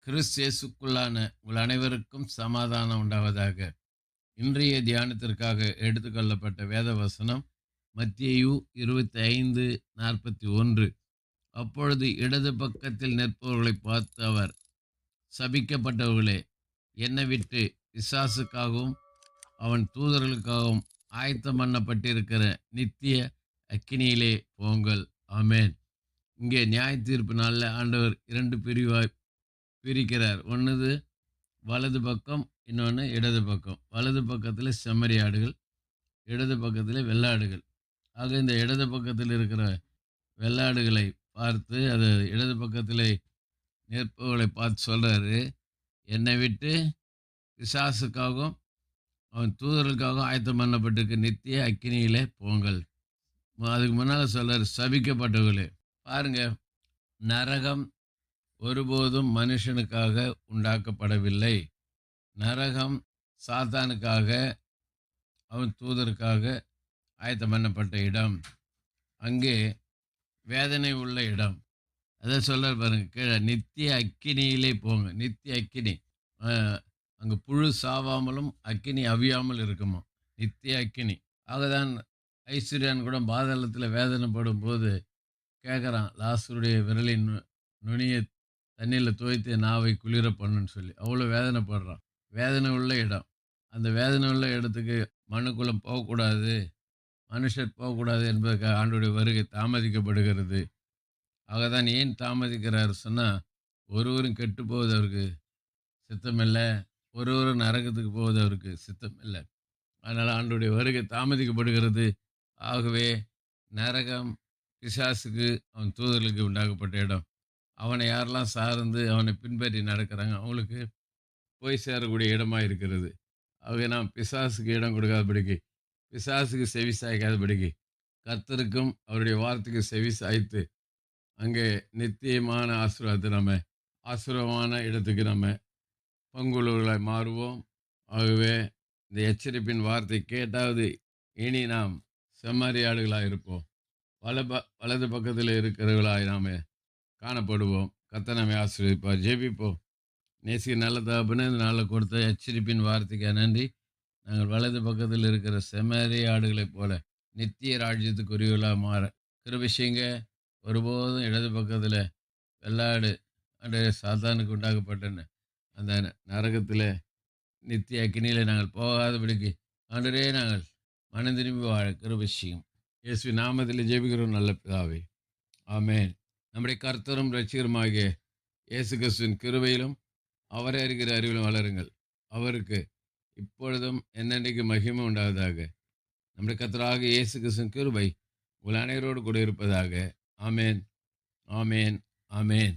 கிறிஸ்து இயேசுக்குள்ளான உங்கள் அனைவருக்கும் சமாதானம் உண்டாவதாக. இன்றைய தியானத்திற்காக எடுத்துக்கொள்ளப்பட்ட வேத வசனம் மத்தேயு 25:41. அப்பொழுது இடது பக்கத்தில் நிற்பவர்களை பார்த்து அவர், சபிக்கப்பட்டவர்களே, என்னை விட்டு பிசாசுக்காகவும் அவன் தூதர்களுக்காகவும் ஆயத்தம் பண்ணப்பட்டிருக்கிற நித்திய அக்கினியிலே போங்கள். ஆமென். இங்கே நியாய தீர்ப்பு நாளில் ஆண்டவர் இரண்டு பிரிவாய் பிரிக்கிறார். ஒன்று வலது பக்கம், இன்னொன்று இடது பக்கம். வலது பக்கத்தில் செம்மறியாடுகள், இடது பக்கத்தில் வெள்ளாடுகள். ஆக இந்த இடது பக்கத்தில் இருக்கிற வெள்ளாடுகளை பார்த்து, அது இடது பக்கத்தில் நிற்பவர்களை பார்த்து சொல்கிறாரு, என்னை விட்டு பிசாசுக்காகவும் அவன் தூதர்களுக்காகவும் ஆயத்தம் பண்ணப்பட்டிருக்க நித்திய அக்கினியிலே போங்கள். அதுக்கு முன்னால் சொல்கிறார், சபிக்கப்பட்டவர்களே. பாருங்க, நரகம் ஒருபோதும் மனுஷனுக்காக உண்டாக்கப்படவில்லை. நரகம் சாத்தானுக்காக, அவன் தூதருக்காக ஆயத்தம் பண்ணப்பட்ட இடம். அங்கே வேதனை உள்ள இடம். அதை சொல்கிறார் பாருங்க, கீழே நித்திய அக்கினியிலே போங்க. நித்திய அக்கினி. அங்கே புழு சாவாமலும் அக்கினி அவியாமல் இருக்குமா. நித்திய அக்கினி. ஆகதான் ஐஸ்வர்யான் கூட பாதாளத்தில் வேதனைப்படும் போது கேட்குறான், லாசருடைய விரலின் நுனியை தண்ணியில் துவைத்து நாவை குளிர பண்ணுன்னு சொல்லி. அவ்வளோ வேதனைப்படுறான். வேதனை உள்ள இடம். அந்த வேதனை உள்ள இடத்துக்கு மனுக்குலம் போகக்கூடாது, மனுஷர் போகக்கூடாது என்பதற்காக ஆண்டோடைய வருகை தாமதிக்கப்படுகிறது. ஆகதான் ஏன் தாமதிக்கிறார் சொன்னால், ஒருவரும் கெட்டு போவது அவருக்கு சித்தமில்லை, ஒருவரும் நரகத்துக்கு போவது அவருக்கு சித்தம் இல்லை. அதனால் ஆண்டோடைய வருகை தாமதிக்கப்படுகிறது. ஆகவே நரகம் பிசாசுக்கு அவன் தூதர்களுக்கு உண்டாக்கப்பட்ட இடம். அவனை யாரெல்லாம் சார்ந்து அவனை பின்பற்றி நடக்கிறாங்க அவங்களுக்கு போய் சேரக்கூடிய இடமாக இருக்கிறது. ஆகவே நாம் பிசாசுக்கு இடம் கொடுக்காதபடிக்கு, பிசாசுக்கு செவி சாய்க்காதபடிக்கு, கர்த்தருக்கும் அவருடைய வார்த்தைக்கு செவி சாய்த்து அங்கே நித்தியமான ஆசீர்வாதத்தை நம்ம ஆசீர்வாதமான இடத்துக்கு நம்ம பங்குள்ளவர்களாய் மாறுவோம். ஆகவே இந்த எச்சரிப்பின் வார்த்தை கேட்டாவது இனி நாம் செம்மறியாடுகளாக இருப்போம். வலது பக்கத்தில் இருக்கிறவர்களாய் நாம் காணப்படுவோம். கர்த்தர் நம்மை ஆசீர்வதிப்பார். ஜெபிப்போம். நேசிக்க நல்ல தகப்பனே, இந்த நாளில் கொடுத்த எச்சரிப்பின் வார்த்தைக்கு நன்றி. நாங்கள் வலது பக்கத்தில் இருக்கிற செம்மறியாடுகளைப் போல நித்திய ராஜ்யத்துக்குரியவர்களாக மாற கிருபை செய்யுங்க. ஒருபோதும் இடது பக்கத்தில் வெள்ளாடு அன்றைய சாத்தானுக்கு உண்டாக்கப்பட்ட அந்த நரகத்தில் நித்திய அக்கினியில் நாங்கள் போகாதபடிக்கு ஆண்டவரே நாங்கள் மனம் திரும்பி வாழ கிருபை செய்யும். இயேசு நாமத்தில் ஜெபிக்கிறோம் நல்ல பிதாவே. ஆமென். நம்முடைய கர்த்தரும் இரட்சகருமாகிய இயேசு கிறிஸ்துவின் கிருபையிலும் அவரை அறிகிற அறிவிலும் வளருங்கள். அவருக்கு இப்பொழுதும் என்னென்றைக்கு மகிமை உண்டாவதாக. நம்முடைய கர்த்தராகிய இயேசு கிறிஸ்துவின் கிருபை உங்கள் அனைவரோடு கூட இருப்பதாக. ஆமென், ஆமென், ஆமென்.